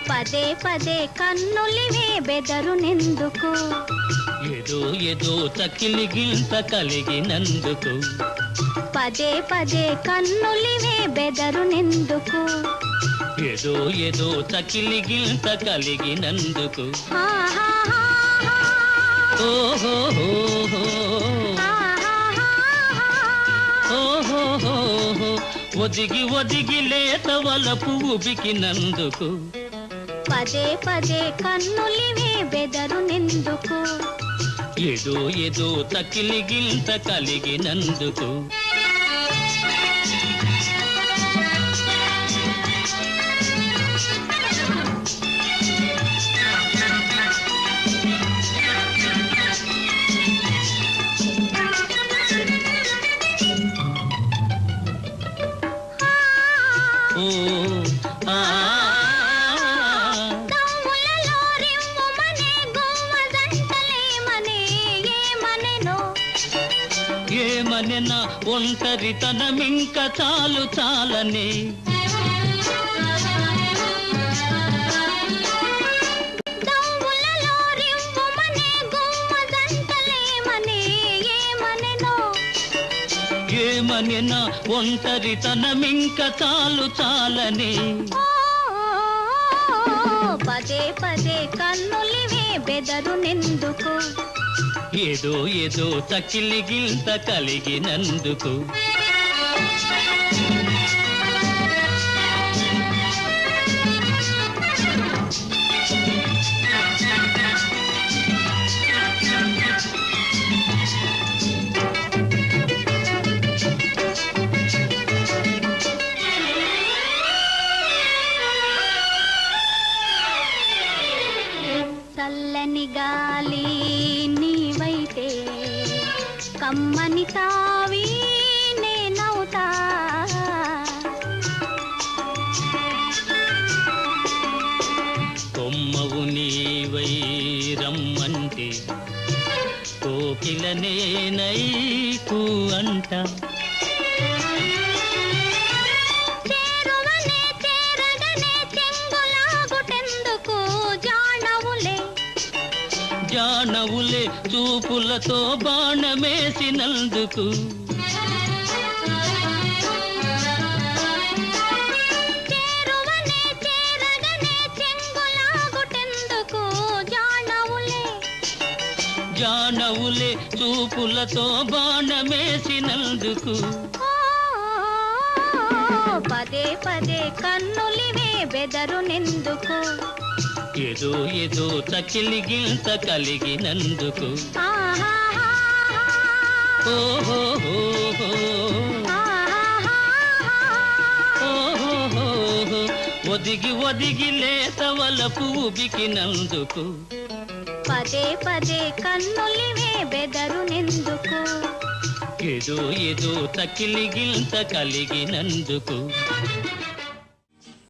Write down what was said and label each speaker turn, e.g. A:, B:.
A: పదే పదే కన్నులివే బెదరునెందుకు?
B: ఏదో ఏదో తకిలి గింత కలిగినందుకు.
A: పదే పదే కన్నులివే బెదరునెందుకు?
B: ఏదో ఏదో తకిలి గింత కలిగినందుకు. ఓహో ఒదిగి ఒదిగి లేత వలపు ఉబికినందుకు.
A: పదే పదే కన్నులివే బెదరునెందుకు?
B: ఏదో ఏదో తకిలి గింత కలిగినందుకు. ఏమనెనా ఒంటరితనమింక చాలు చాలనే. ఏమనెనా ఒంటరితనమింక చాలు చాలనే.
A: పదే పదే కన్నులివే బెదరునెందుకు?
B: ఏదో ఏదో తకిలి గింత కలిగినందుకు.
A: చల్లని గాలి నీవైతే కమ్మని తావి నేనవుతా.
B: కొమ్మవు నీవై రమ్మంటే కోకిల నేనైకు అంట. జానవులే చూపులతో బాణమేసినందుకు. జానవులే చూపులతో బాణమేసినందుకు.
A: పదే పదే కన్నులివే బెదరునెందుకు?
B: ఏదో ఏదో తకిలి గింత కలిగినందుకు. ఓహో ఒదిగి ఒదిగి లేత వలపు ఉబికినందుకు.
A: పదే పదే కన్నులివే బెదరునెందుకు?
B: ఏదో ఏదో తకిలి గింత కలిగినందుకు.